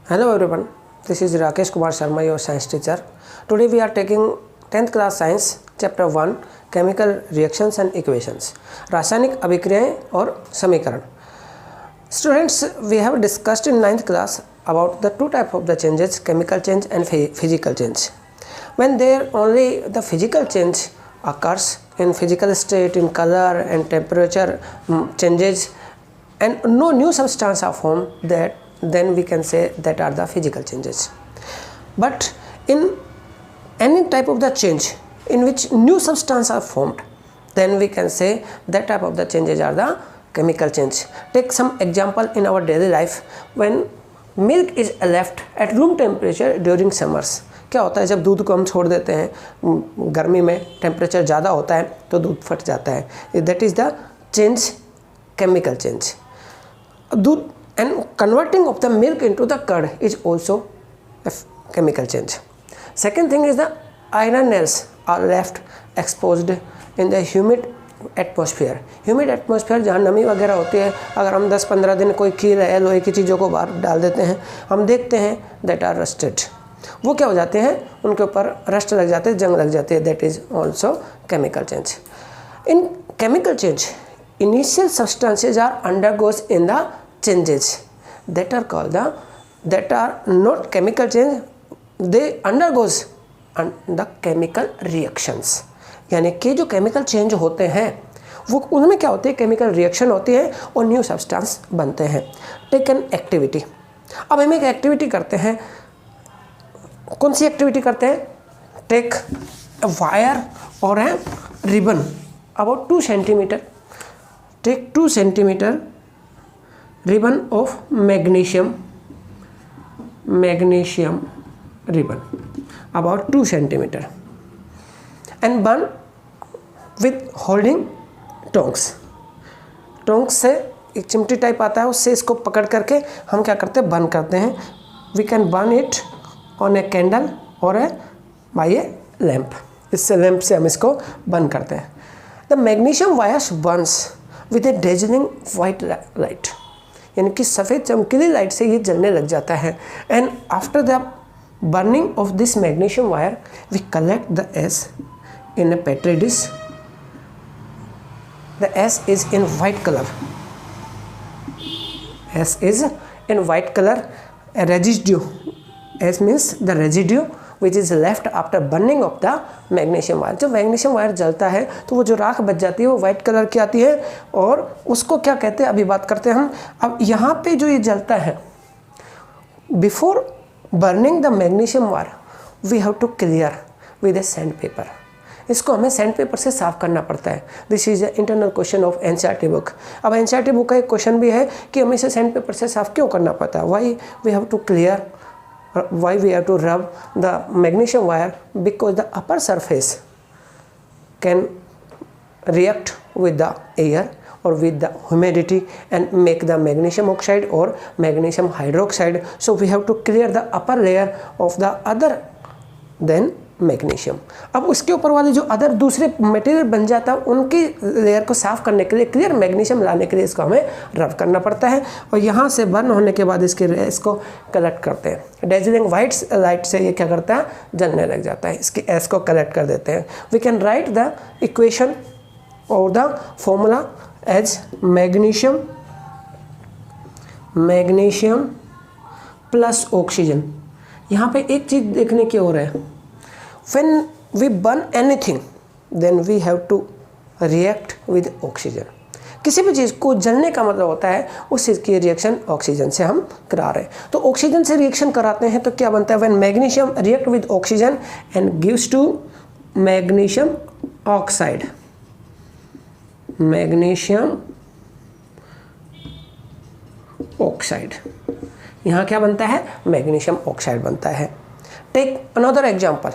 Hello everyone, this is Rakesh Kumar Sharma, your science teacher. Today we are taking 10th class science chapter 1 chemical reactions and equations, रासायनिक अभिक्रियाएं और समीकरण. Students, we have discussed in 9th class about the two types of the changes, chemical change and physical change. When there only the physical change occurs in physical state, in color and temperature changes, and no new substance are formed, that then we can say that are the physical changes. But in any type of the change in which new substance are formed, then we can say that type of the changes are the chemical change. Take some example in our daily life. When milk is left at room temperature during summers, क्या होता है जब दूध को हम छोड़ देते हैं गर्मी में, टेम्परेचर ज़्यादा होता है तो दूध फट जाता है. That is the change, chemical change. दूध and converting of the milk into the curd is also a chemical change. Second thing is the iron nails are left exposed in the humid atmosphere. Humid atmosphere जहाँ नमी वगैरह होती है, अगर हम 10-15 दिन कोई कील है लोहे की चीज़ों को बाहर डाल देते हैं, हम देखते हैं that are rusted. वो क्या हो जाते हैं, उनके ऊपर रस्ट लग जाते हैं, जंग लग जाती है. That is also chemical change. In chemical change, initial substances are undergoes in the changes that are called that are not chemical change, they undergoes the chemical reactions. यानी कि जो chemical change होते हैं वो उनमें क्या होती है, chemical reaction होती है और new substance बनते हैं. Take an activity. अब हम एक activity करते हैं, कौन सी activity करते हैं? Take a wire or a ribbon about 2 centimeter. Take 2 centimeter ribbon of magnesium ribbon about 2 centimeter and burn with holding tongs. tongs से एक चिमटी टाइप आता है, उससे इसको पकड़ करके हम क्या करते हैं, बर्न करते हैं. We can burn it on a candle और बाय ए लैम्प. इससे लैम्प से हम इसको बर्न करते हैं. The magnesium wires burns with a dazzling white light, यानी कि सफ़ेद चमकीली लाइट से ये जलने लग जाता है. And after the burning of this magnesium wire we collect the ash in a petri dish. The ash is in white colour. Ash is in white colour. Residue, ash means the residue which is left after burning of the magnesium wire. जब magnesium wire जलता है तो वो जो राख बच जाती है वो वाइट कलर की आती है और उसको क्या कहते हैं अभी बात करते हैं हम. अब यहाँ पे जो ये जलता है, before burning the magnesium wire we have to clear with a sandpaper. इसको हमें सैंड पेपर से साफ़ करना पड़ता है. This is the internal question of NCERT book. अब एनसीईआरटी बुक का एक क्वेश्चन भी है कि हमें इसे सैंड पेपर से साफ़ क्यों करना पड़ता है. Why we have to clear, why we have to rub the magnesium wire? Because the upper surface can react with the air or with the humidity and make the magnesium oxide or magnesium hydroxide. So we have to clear the upper layer of the other than magnesium. अब उसके ऊपर वाले जो other दूसरे material बन जाता है उनकी लेयर को साफ़ करने के लिए, क्लियर मैग्नीशियम लाने के लिए इसको हमें रब करना पड़ता है. और यहाँ से बर्न होने के बाद इसको कलेक्ट करते हैं. डेजलिंग वाइट लाइट से ये क्या करता है, जलने लग जाता है. इसकी एस को कलेक्ट कर देते हैं. We can write the equation और the formula as magnesium plus oxygen. यहाँ पे एक चीज़ देखने की और है, when we burn anything then we have to react with oxygen. किसी भी चीज़ को जलने का मतलब होता है उस चीज़ की रिएक्शन ऑक्सीजन से हम करा रहे हैं. तो ऑक्सीजन से रिएक्शन कराते हैं तो क्या बनता है, when magnesium react with oxygen and gives to magnesium oxide. magnesium oxide, यहाँ क्या बनता है, मैग्नीशियम ऑक्साइड बनता है. Take another example.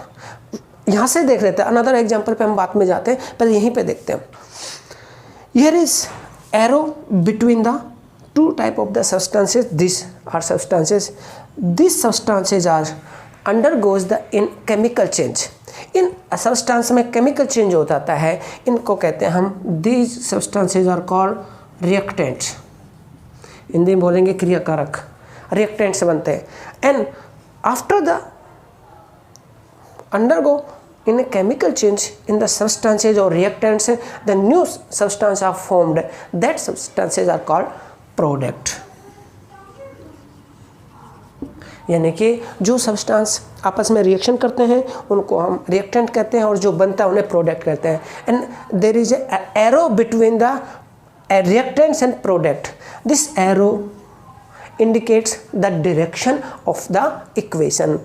यहाँ से देख लेते हैं, अनदर एग्जाम्पल पे हम बात में जाते हैं, पहले यहीं पे देखते हैं. Here is arrow between the two type of the substances. This are substances. This substances are undergoes the in chemical change. इन सब्सटेंस में केमिकल चेंज हो जाता है, इनको कहते हैं हम, these substances are called reactants. Hindi में बोलेंगे क्रियाकारक. रिएक्टेंट्स बनते हैं, and after the undergo in a chemical change in the substances or reactants, the new substances are formed. That substances are called product. यानी कि जो सब्सटेंस आपस में रिएक्शन करते हैं उनको हम रिएक्टेंट कहते हैं और जो बनता है उन्हें प्रोडक्ट कहते हैं. And there is a arrow between the reactants and product. This arrow indicates the direction of the equation,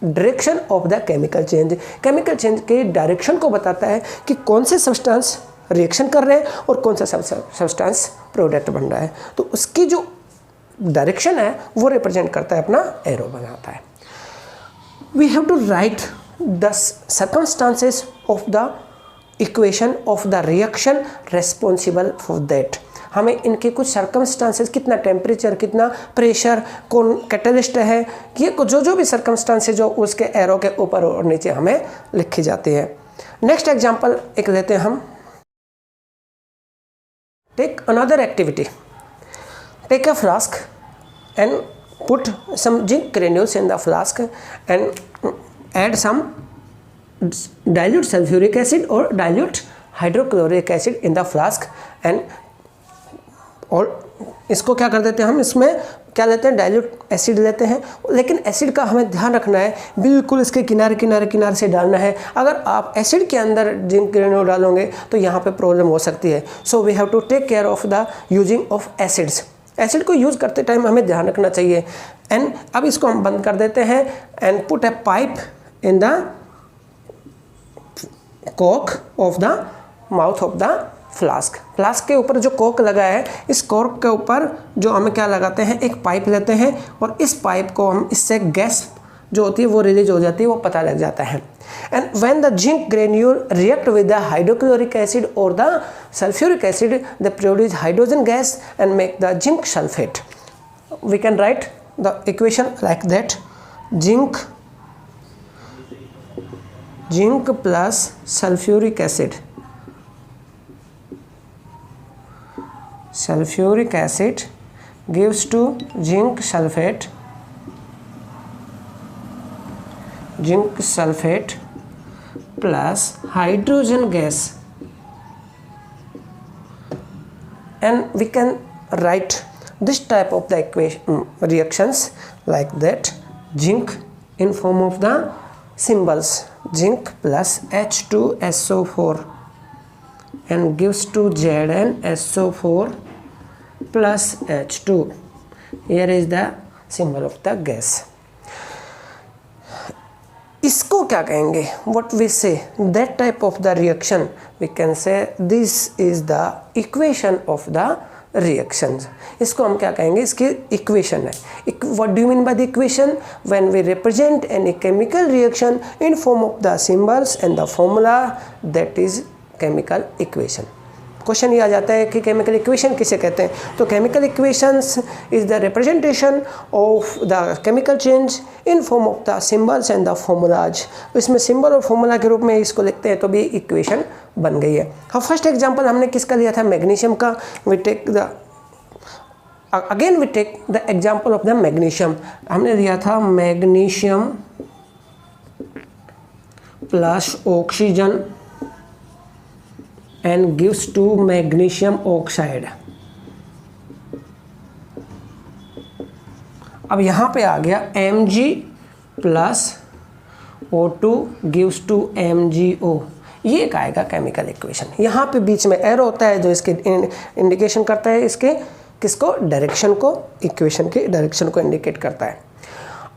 direction of the chemical change. Chemical change के डायरेक्शन को बताता है कि कौन से सब्सटेंस रिएक्शन कर रहे हैं और कौन सा सब्सटेंस प्रोडक्ट बन रहा है. तो उसकी जो डायरेक्शन है वो रिप्रेजेंट करता है, अपना एरो बनाता है. We have to write the circumstances of the equation of the reaction responsible for that. हमें इनके कुछ सर्कमस्टांसेस, कितना टेम्परेचर, कितना प्रेशर, कौन कैटलिस्ट है, ये जो भी सर्कमस्टांसेस जो उसके एरो के ऊपर और नीचे हमें लिखी जाती है. नेक्स्ट एग्जांपल एक लेते हैं हम. Take another activity. Take a flask and put some zinc granules in the flask and add some dilute sulfuric acid or dilute hydrochloric acid in the flask. And और इसको क्या कर देते हैं हम, इसमें क्या लेते हैं, डाइल्यूट एसिड लेते हैं. लेकिन एसिड का हमें ध्यान रखना है, बिल्कुल इसके किनारे किनारे किनारे से डालना है. अगर आप एसिड के अंदर जिंक ग्रेन्यूल डालोगे तो यहाँ पे प्रॉब्लम हो सकती है. So we have to take care of the using of acids. Acid को यूज़ करते टाइम हमें ध्यान रखना चाहिए. एंड अब इसको हम बंद कर देते हैं and put a pipe in the cock of the mouth of the flask. Flask के ऊपर जो कॉक लगा है, इस कॉर्क के ऊपर जो हमें क्या लगाते हैं, एक पाइप लेते हैं और इस पाइप को हम, इससे गैस जो होती है वो रिलीज हो जाती है, वो पता लग जाता है. And when the zinc granule react with the hydrochloric acid और the sulphuric acid, they produce hydrogen gas and make the zinc sulphate. We can write the equation like that. Zinc plus sulphuric acid, sulfuric acid gives to zinc sulfate plus hydrogen gas, and we can write this type of the equation reactions like that. Zinc in form of the symbols, zinc plus H2SO4 and gives to ZnSO4 plus H2. Here is the symbol of the gas. इसको क्या कहेंगे, what we say, that type of the reaction we can say this is the equation of the reactions. इसको हम क्या कहेंगे, इसकी equation है. What do you mean by the equation? When we represent any chemical reaction in form of the symbols and the formula, that is chemical equation. Question ये आ जाता है कि केमिकल इक्वेशन किसे कहते हैं. तो chemical equations is the representation of the chemical change in form of the symbols and the formulas. इसमें symbol और फॉर्मूला के रूप में इसको लिखते हैं तो भी इक्वेशन बन गई है. हाँ, फर्स्ट एग्जांपल हमने किसका लिया था, मैग्नीशियम का. We take the example of the magnesium. हमने लिया था magnesium plus oxygen and gives to magnesium oxide. अब यहाँ पे आ गया Mg plus O2 gives to MgO. ये एक आएगा केमिकल इक्वेशन. यहाँ पे बीच में एरो होता है जो इसके इंडिकेशन करता है, इसके किसको, डायरेक्शन को, इक्वेशन के डायरेक्शन को इंडिकेट करता है.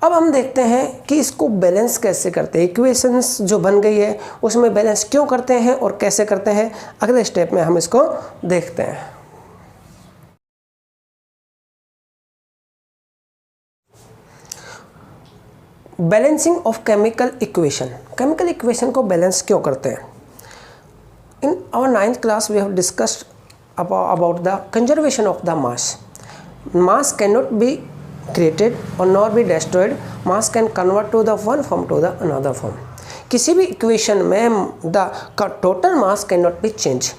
अब हम देखते हैं कि इसको बैलेंस कैसे करते हैं. इक्वेशंस जो बन गई है उसमें बैलेंस क्यों करते हैं और कैसे करते हैं, अगले स्टेप में हम इसको देखते हैं. Balancing of chemical equation. Chemical equation को बैलेंस क्यों करते हैं. In our 9th class we have discussed about the conservation of the mass. Mass can not be created or nor be destroyed. Mass can convert to the one form to the another form. किसी भी equation में the total mass can not B change.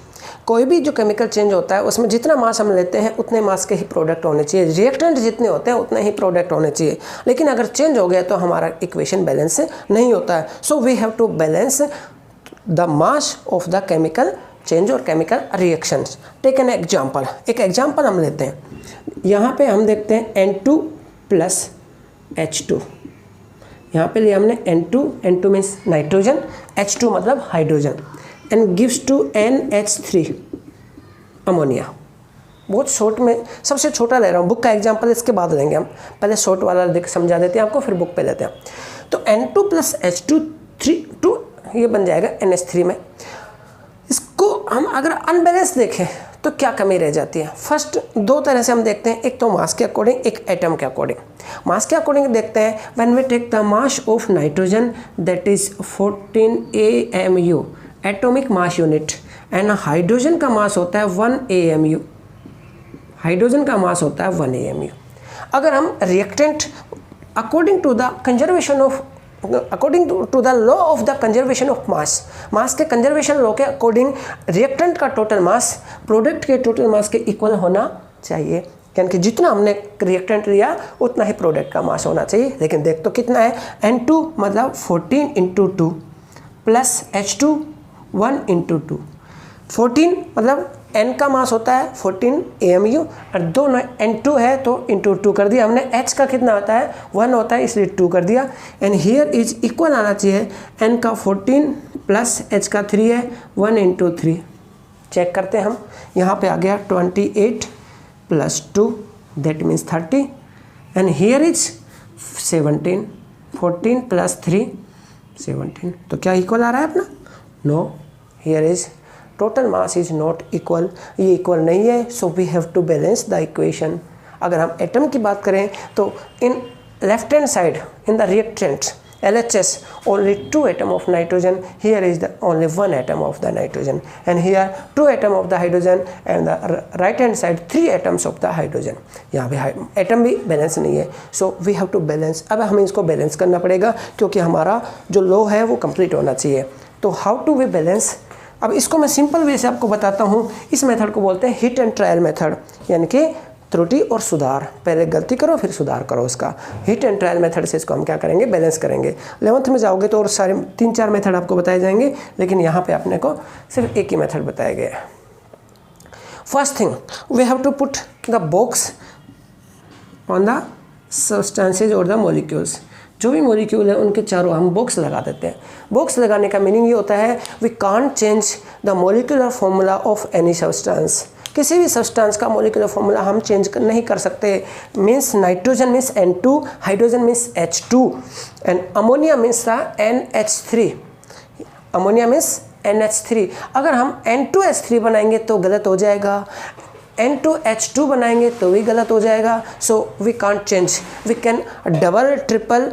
कोई भी जो chemical change होता है उसमें जितना मास हम लेते हैं उतने मास के ही प्रोडक्ट होने चाहिए, रिएक्टेंट जितने होते हैं उतने ही प्रोडक्ट होने चाहिए। लेकिन अगर चेंज हो गया तो हमारा इक्वेशन बैलेंस नहीं होता है। So we have to balance the mass of the chemical change और chemical reactions. Take an example, एक एग्जाम्पल हम लेते हैं। यहाँ पे हम देखते हैं N2 प्लस H2, यहाँ पे लिया हमने N2 मीन्स नाइट्रोजन, H2 मतलब hydrogen, and gives to NH3 ammonia. बहुत शॉर्ट में सबसे छोटा ले रहा हूँ, बुक का एग्जाम्पल इसके बाद लेंगे हम, पहले शॉर्ट वाला समझा देते हैं आपको, फिर बुक पे लेते हैं। तो N2 प्लस H2 2 ये बन जाएगा NH3 में। इसको हम अगर अनबैलेंस देखें तो क्या कमी रह जाती है? फर्स्ट दो तरह से हम देखते हैं, एक तो मास के अकॉर्डिंग, एक एटम के अकॉर्डिंग। मास के अकॉर्डिंग देखते हैं, when we take the mass of nitrogen that is 14 AMU atomic mass unit, and hydrogen का मास होता है 1 AMU, हाइड्रोजन का मास होता है 1 AMU। अगर हम reactant according to the conservation of to the law of the conservation of mass, mass के conservation law के अकॉर्डिंग रिएक्टेंट का टोटल मास प्रोडक्ट के टोटल मास के इक्वल होना चाहिए, यानी कि जितना हमने रिएक्टेंट लिया उतना ही प्रोडक्ट का मास होना चाहिए। लेकिन देख तो कितना है, N2 मतलब 14 × 2 प्लस H2 1 × 2, 14 मतलब N का मास होता है 14 AMU, और दोनों N2 है तो इंटू 2 कर दिया हमने। H का कितना होता है 1 होता है, इसलिए 2 कर दिया। एंड हियर इज इक्वल आना चाहिए, N का 14 प्लस H का 3 है, 1 × 3। चेक करते हैं हम, यहाँ पे आ गया 28 plus 2 that means 30, and here is 17, 14 plus 3 17। तो क्या इक्वल आ रहा है अपना? No, here is total mass is not equal, ये इक्वल नहीं है। So we have to balance the equation. अगर हम एटम की बात करें तो in left hand side in the reactants LHS only 2 atom of nitrogen, here is the only 1 atom of the nitrogen, and here 2 atom of the hydrogen, and the right hand side 3 atoms of the hydrogen। यहाँ पे atom भी balance नहीं है। So we have to balance. अब हमें इसको balance करना पड़ेगा क्योंकि हमारा जो लॉ है वो कंप्लीट होना चाहिए। तो हाउ टू वी बैलेंस? अब इसको मैं सिंपल वे से आपको बताता हूँ। इस मेथड को बोलते हैं हिट एंड ट्रायल मेथड, यानी कि त्रुटि और सुधार, पहले गलती करो फिर सुधार करो। इसका हिट एंड ट्रायल मेथड से इसको हम क्या करेंगे, बैलेंस करेंगे। 11th में जाओगे तो और सारे 3-4 मेथड आपको बताए जाएंगे, लेकिन यहाँ पे अपने को सिर्फ एक ही मेथड बताया गया है। First thing we have to put the box on the substances और द मॉलिक्यूल्स। जो भी मॉलिक्यूल है उनके चारों हम बॉक्स लगा देते हैं। बॉक्स लगाने का मीनिंग ये होता है we can't change the molecular formula of any substance. किसी भी सब्सटेंस का मॉलिक्यूलर फॉर्मूला हम चेंज नहीं कर सकते। Means nitrogen means N2, hydrogen means H2, and ammonia means NH3। Ammonia means NH3। अगर हम N2H3 बनाएंगे तो गलत हो जाएगा, N2H2 बनाएंगे तो भी गलत हो जाएगा। So we can't change, we can double triple.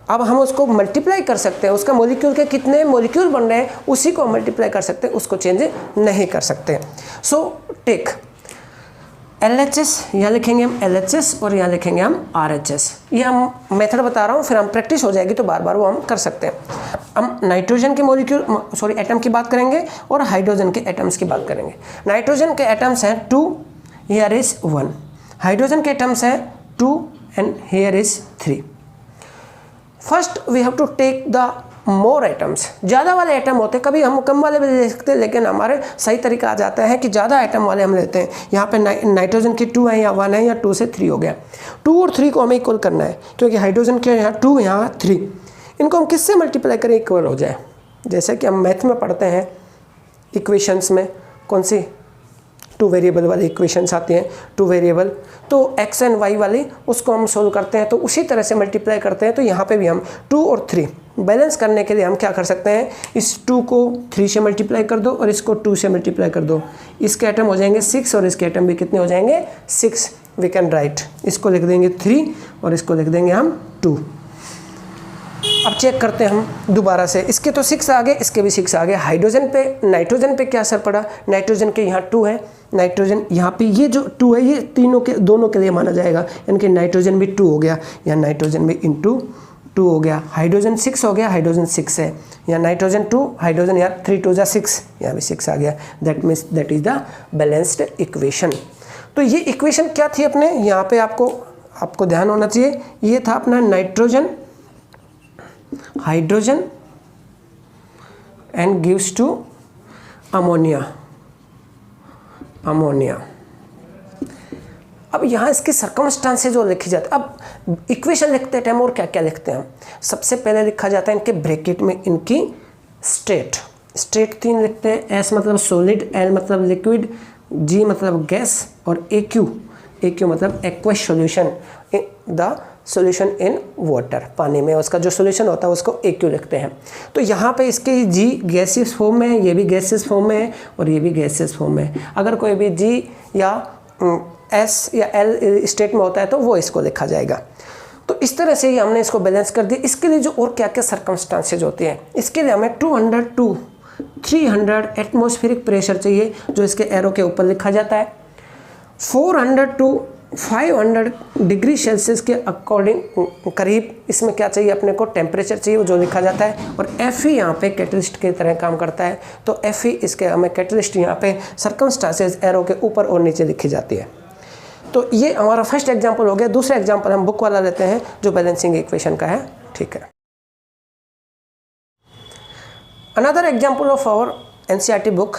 अब हम उसको मल्टीप्लाई कर सकते हैं, उसका मॉलिक्यूल के कितने मॉलिक्यूल बन रहे हैं उसी को मल्टीप्लाई कर सकते हैं, उसको चेंज नहीं कर सकते। सो टेक LHS, यहाँ लिखेंगे हम LHS और यहाँ लिखेंगे हम RHS। ये हम मेथड बता रहा हूँ, फिर हम प्रैक्टिस हो जाएगी तो बार बार वो हम कर सकते हैं। हम नाइट्रोजन के मॉलिक्यूल एटम की बात करेंगे और हाइड्रोजन के एटम्स की बात करेंगे। नाइट्रोजन के एटम्स हैं 2, हियर इज 1। हाइड्रोजन के एटम्स हैं 2 and here is 3। First we have to take the more atoms. ज़्यादा वाले एटम होते हैं, कभी हम कम वाले भी ले सकते हैं, लेकिन हमारे सही तरीका आ जाता है कि ज़्यादा एटम वाले हम लेते हैं। यहाँ पे नाइट्रोजन की 2 है या 1 है या 2 से 3 हो गया। 2 और 3 को हमें इक्वल करना है क्योंकि हाइड्रोजन के यहाँ 2 यहाँ 3, इनको हम किससे मल्टीप्लाई करें इक्वल हो जाए। जैसे कि हम मैथ में पढ़ते हैं इक्वेशंस में कौन सी 2 वेरिएबल वाली इक्वेशंस आती हैं, 2 वेरिएबल, तो x एंड y वाली उसको हम सोल्व करते हैं तो उसी तरह से मल्टीप्लाई करते हैं। तो यहाँ पे भी हम 2 और 3 बैलेंस करने के लिए हम क्या कर सकते हैं, इस 2 को 3 से मल्टीप्लाई कर दो और इसको 2 से मल्टीप्लाई कर दो। इसके एटम हो जाएंगे 6 और इसके एटम भी कितने हो जाएंगे 6। वी कैन राइट, इसको लिख देंगे 3 और इसको लिख देंगे हम 2। अब चेक करते हैं हम दोबारा से, इसके तो 6 आ गए, इसके भी 6 आ गए। हाइड्रोजन पे नाइट्रोजन पे क्या असर पड़ा, नाइट्रोजन के यहाँ 2 है, नाइट्रोजन यहाँ पे ये जो 2 है ये दोनों के लिए माना जाएगा, यानी कि नाइट्रोजन भी 2 हो गया, या नाइट्रोजन भी इंटू 2 हो गया, हाइड्रोजन 6 हो गया, हाइड्रोजन 6 है, या नाइट्रोजन 2, हाइड्रोजन या 3 2 जा 6, यहाँ भी 6 आ गया। That means that is the balanced equation. तो ये इक्वेशन क्या थी अपने, यहाँ पे आपको ध्यान होना चाहिए, ये था अपना nitrogen, hydrogen and gives to ammonia. अब यहाँ इसके सर्कमस्टांसेस जो लिखी जाती है, अब इक्वेशन लिखते टाइम और क्या क्या लिखते हैं हम, सबसे पहले लिखा जाता है इनके ब्रैकेट में इनकी स्टेट 3 लिखते हैं। एस मतलब सॉलिड, एल मतलब लिक्विड, जी मतलब गैस, और ए क्यू मतलब aqueous solution, the solution in water, पानी में उसका जो सॉल्यूशन होता है उसको ए क्यू लिखते हैं। तो यहाँ पे इसके जी गैसियस फॉर्म में है, ये भी गैसियस फॉर्म में है, और ये भी गैसियस फॉर्म में है। अगर कोई भी जी या एस या एल स्टेट में होता है तो वो इसको लिखा जाएगा। तो इस तरह से ही हमने इसको बैलेंस कर दिया। इसके लिए जो और क्या क्या सर्कमस्टांसेज होते हैं, इसके लिए हमें 200 to 300 एटमॉस्फेरिक प्रेशर चाहिए, जो इसके एरो के ऊपर लिखा जाता है। 400 to 500 डिग्री सेल्सियस के अकॉर्डिंग करीब इसमें क्या चाहिए अपने को, टेम्परेचर चाहिए, जो लिखा जाता है। और एफ ई यहाँ पे कैटलिस्ट की तरह काम करता है, तो एफ ई इसके हमें कैटलिस्ट यहाँ पे सर्कमस्टांसेस एरो के ऊपर और नीचे लिखी जाती है। तो ये हमारा फर्स्ट एग्जाम्पल हो गया। दूसरा एग्जाम्पल हम बुक वाला लेते हैं जो बैलेंसिंग इक्वेशन का है, ठीक है। Another example of our NCERT book,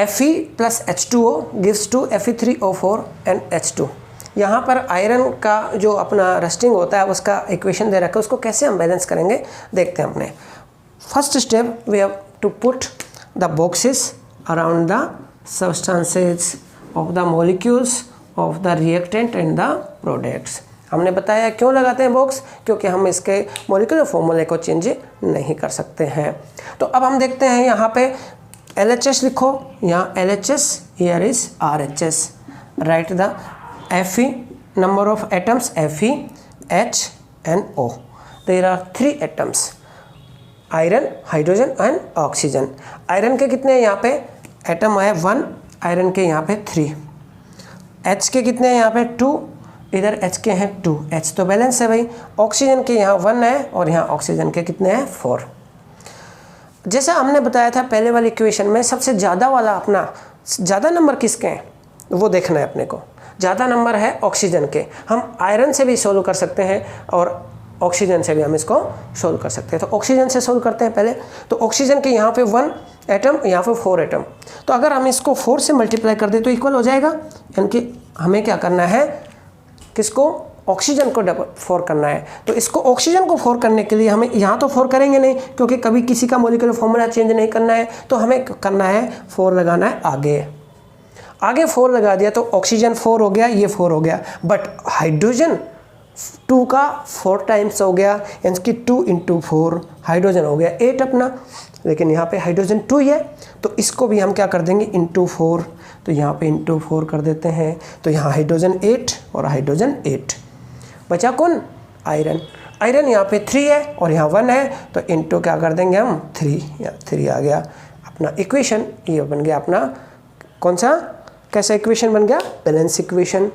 Fe plus H2O gives to Fe3O4 and H2। यहाँ पर आयरन का जो अपना रस्टिंग होता है उसका इक्वेशन दे रखा है, उसको कैसे हम बैलेंस करेंगे देखते हैं अपने। First step we have to put the boxes around the substances of the molecules of the reactant and the products. हमने बताया क्यों लगाते हैं बॉक्स, क्योंकि हम इसके मॉलिक्यूलर फॉर्मूले को चेंज नहीं कर सकते हैं। तो अब हम देखते हैं यहाँ पे LHS लिखो, यहाँ LHS, here is RHS, write the Fe, number of atoms Fe, H and O, there are 3 atoms, iron, hydrogen and oxygen। Iron के कितने हैं यहाँ पे एटम है 1, आयरन के यहाँ पे 3, H के कितने हैं यहाँ पे 2, इधर H के हैं 2, H तो बैलेंस है भाई। ऑक्सीजन के यहाँ 1 है और यहाँ ऑक्सीजन के कितने हैं 4। जैसा हमने बताया था पहले वाली इक्वेशन में, सबसे ज़्यादा वाला अपना ज़्यादा नंबर किसके हैं वो देखना है अपने को। ज़्यादा नंबर है ऑक्सीजन के। हम आयरन से भी सोल्व कर सकते हैं और ऑक्सीजन से भी हम इसको सोल्व कर सकते हैं। तो ऑक्सीजन से सोल्व करते हैं पहले। तो ऑक्सीजन के यहाँ पे 1 एटम, यहाँ पे 4 एटम। तो अगर हम इसको 4 से मल्टीप्लाई कर दें तो इक्वल हो जाएगा, यानी कि हमें क्या करना है, किसको, ऑक्सीजन को 4 करना है। तो इसको ऑक्सीजन को 4 करने के लिए हमें यहाँ तो 4 करेंगे नहीं, क्योंकि कभी किसी का मॉलिक्यूलर फॉर्मूला चेंज नहीं करना है। तो हमें करना है 4 लगाना है आगे 4 लगा दिया तो ऑक्सीजन 4 हो गया, ये 4 हो गया। बट हाइड्रोजन 2 का 4 टाइम्स हो गया, यानी कि 2 × 4 हाइड्रोजन हो गया 8 अपना। लेकिन यहाँ पे हाइड्रोजन 2 ही है, तो इसको भी हम क्या कर देंगे × 4। तो यहाँ पे × 4 कर देते हैं। तो यहाँ हाइड्रोजन 8 और हाइड्रोजन 8, बचा कौन, आयरन। आयरन यहाँ पे 3 है और यहाँ 1 है, तो इनटू क्या कर देंगे हम 3, या 3 आ गया अपना इक्वेशन। ये बन गया अपना कौन सा, कैसा इक्वेशन बन गया, बैलेंस इक्वेशन।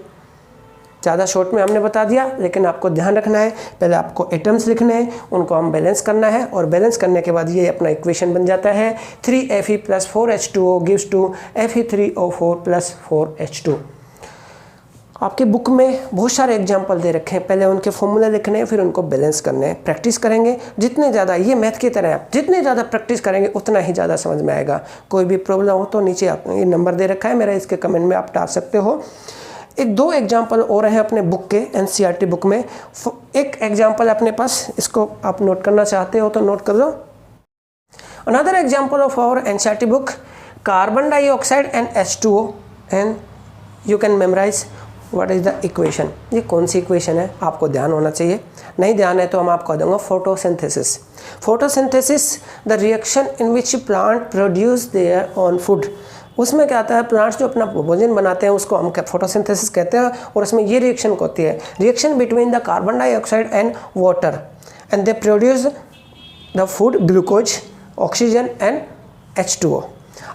ज़्यादा शॉर्ट में हमने बता दिया, लेकिन आपको ध्यान रखना है पहले आपको एटम्स लिखने हैं, उनको हम बैलेंस करना है, और बैलेंस करने के बाद ये अपना इक्वेशन बन जाता है 3Fe + 4H2O gives to Fe3O4 + 4H2। आपके बुक में बहुत सारे एग्जाम्पल दे रखे हैं, पहले उनके फॉर्मूले लिखने हैं, फिर उनको बैलेंस करने हैं। प्रैक्टिस करेंगे जितने ज़्यादा, ये मैथ की तरह है, जितने ज़्यादा प्रैक्टिस करेंगे उतना ही ज़्यादा समझ में आएगा। कोई भी प्रॉब्लम हो तो नीचे ये नंबर दे रखा है मेरा, इसके कमेंट में आप डाल सकते हो। 1-2 एग्जाम्पल और हैं अपने बुक के, एनसीईआरटी बुक में। एक एग्जाम्पल अपने पास, इसको आप नोट करना चाहते हो तो नोट कर लो। Another example of our NCERT book, carbon dioxide and H2O, and you can memorise what is the equation. ये कौन सी इक्वेशन है, आपको ध्यान होना चाहिए। नहीं ध्यान है तो हम आपको दूंगा photosynthesis. Photosynthesis the reaction in which plant produce their own food. उसमें क्या आता है, प्लांट्स जो अपना भोजन बनाते हैं उसको हम फोटोसिंथेसिस कहते हैं, और उसमें ये रिएक्शन होती है, reaction between the carbon dioxide and water, and they produce the food glucose, oxygen and H2O।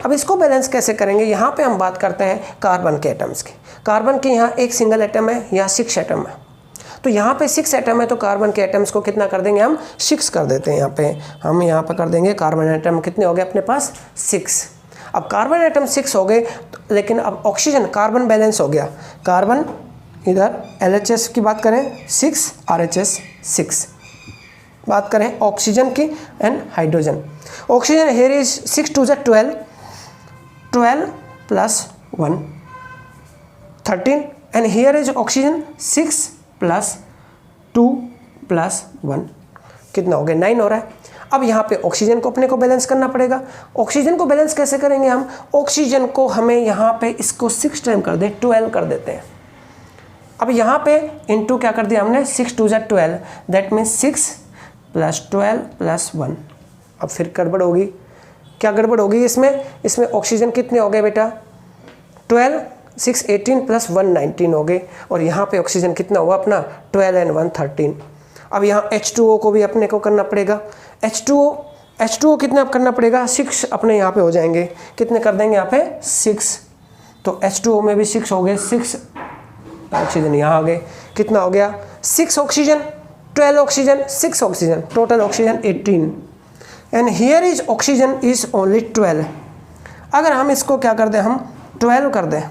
अब इसको बैलेंस कैसे करेंगे, यहाँ पे हम बात करते हैं कार्बन के एटम्स की। कार्बन के यहाँ एक सिंगल एटम है, यहाँ 6 एटम है। तो यहाँ पे 6 एटम है तो कार्बन के एटम्स को कितना कर देंगे हम 6 कर देते हैं। यहाँ पे कर देंगे कार्बन एटम कितने हो गए अपने पास 6। अब कार्बन एटम 6 हो गए लेकिन अब ऑक्सीजन कार्बन बैलेंस हो गया। कार्बन इधर LHS की बात करें 6 RHS 6 बात करें ऑक्सीजन की and hydrogen. Oxygen here is 6 2 12 12 plus 1 13 and here is oxygen 6 plus 2 plus 1 कितना हो गया 9 हो रहा है। अब यहाँ पे ऑक्सीजन को अपने को बैलेंस करना पड़ेगा। ऑक्सीजन को बैलेंस कैसे करेंगे हम, ऑक्सीजन को हमें यहाँ पे इसको 6 टाइम कर दे 12 कर देते हैं। अब यहाँ पे इनटू क्या कर दिया हमने 6 2 12 दैट मीन्स 6 प्लस 12 प्लस 1। अब फिर गड़बड़ होगी, क्या गड़बड़ होगी इसमें ऑक्सीजन कितने हो गए बेटा 12 6 18 प्लस 1 19 हो गए और यहाँ पे ऑक्सीजन कितना हुआ अपना 12 एंड 1 13। अब यहाँ H2O को भी अपने को करना पड़ेगा। H2O कितना करना पड़ेगा 6 अपने यहाँ पे हो जाएंगे, कितने कर देंगे यहाँ पे 6। तो H2O में भी 6 हो गए, 6 ऑक्सीजन यहाँ आ गए, कितना हो गया 6 oxygen 12 oxygen 6 oxygen total oxygen 18 and here is oxygen is only 12। अगर हम इसको क्या कर दें हम 12 कर दें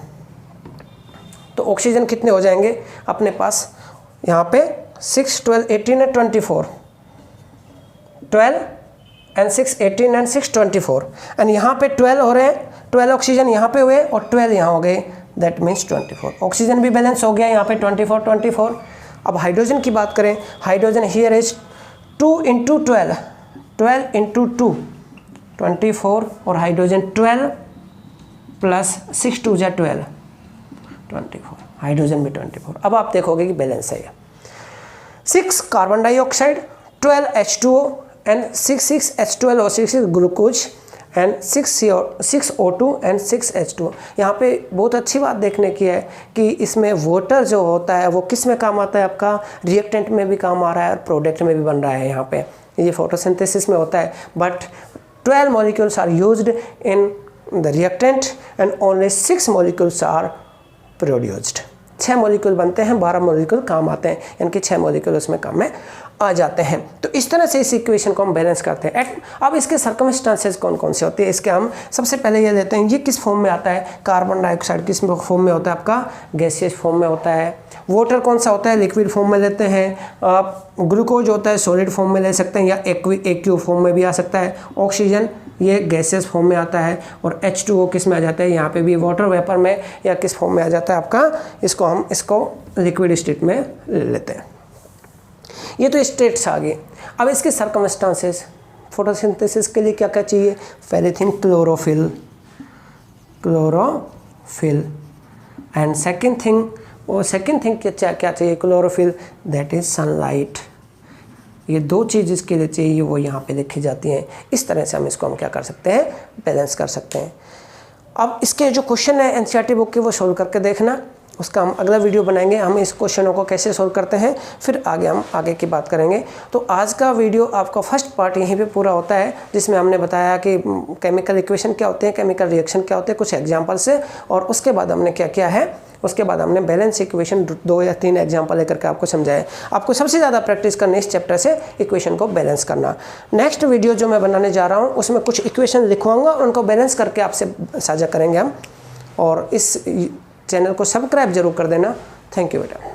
तो ऑक्सीजन कितने हो जाएंगे अपने पास यहाँ पे 6 12 18 एंड 24 12 एंड 6 18 एंड 6 24 एंड यहाँ पे 12 हो रहे हैं, 12 ऑक्सीजन यहाँ पे हुए और 12 यहाँ हो गए दैट मीन्स 24। ऑक्सीजन भी बैलेंस हो गया यहाँ पे 24। अब हाइड्रोजन की बात करें, hydrogen here is 2 into 12 into 2 24 और हाइड्रोजन 12 प्लस 6 2 12 24 हाइड्रोजन भी 24। अब आप देखोगे कि बैलेंस है 6 carbon dioxide 12 H2O and 6 H12O6 glucose and 6 O2 and 6 H2O। यहाँ पे बहुत अच्छी बात देखने की है कि इसमें वाटर जो होता है वो किस में काम आता है, आपका रिएक्टेंट में भी काम आ रहा है और प्रोडक्ट में भी बन रहा है। यहाँ पे ये फोटोसिंथेसिस में होता है but 12 molecules are used in the reactant and only 6 molecules are produced. 6 molecule बनते हैं, 12 मॉलिक्यूल काम आते हैं, यानी कि 6 मॉलिक्यूल उसमें काम में आ जाते हैं। तो इस तरह से इस इक्वेशन को हम बैलेंस करते हैं। अब इसके सर्कमस्टांसेस कौन कौन से होते हैं इसके हम सबसे पहले ये लेते हैं, ये किस फॉर्म में आता है, कार्बन डाइऑक्साइड किस फॉर्म में होता है, आपका गैसियस फॉर्म में होता है। वाटर कौन सा होता है, लिक्विड फॉर्म में लेते हैं। आप ग्लूकोज होता है सॉलिड फॉर्म में ले सकते हैं या एक्यू फॉर्म में भी आ सकता है। ऑक्सीजन ये गैसेस फॉर्म में आता है और H2O किस में आ जाता है, यहाँ पे भी वाटर वेपर में या किस फॉर्म में आ जाता है आपका, इसको लिक्विड स्टेट में ले लेते हैं। ये तो स्टेट्स आ गए। अब इसके सर्कमस्टांसेस, फोटोसिंथेसिस के लिए क्या क्या चाहिए, पहली thing chlorophyll and second thing क्या चाहिए क्लोरोफिल, दैट इज सनलाइट। ये 2 चीज़ इसके लिए चाहिए, वो यहाँ पे लिखी जाती हैं। इस तरह से हम क्या कर सकते हैं, बैलेंस कर सकते हैं। अब इसके जो क्वेश्चन है NCERT बुक के वो सोल्व करके देखना, उसका हम अगला वीडियो बनाएंगे। हम इस क्वेश्चनों को कैसे सोल्व करते हैं फिर हम आगे की बात करेंगे। तो आज का वीडियो आपका फर्स्ट पार्ट यहीं पे पूरा होता है, जिसमें हमने बताया कि केमिकल इक्वेशन क्या होते हैं, केमिकल रिएक्शन क्या होते हैं, कुछ एग्जाम्पल से, और उसके बाद हमने क्या किया है, उसके बाद हमने बैलेंस इक्वेशन 2 या 3 एग्जाम्पल लेकर के आपको समझाया। आपको सबसे ज़्यादा प्रैक्टिस करनी इस चैप्टर से इक्वेशन को बैलेंस करना। नेक्स्ट वीडियो जो मैं बनाने जा रहा हूँ उसमें कुछ इक्वेशन लिखवाऊंगा, उनको बैलेंस करके आपसे साझा करेंगे हम। और इस चैनल को सब्सक्राइब जरूर कर देना। थैंक यू बेटा।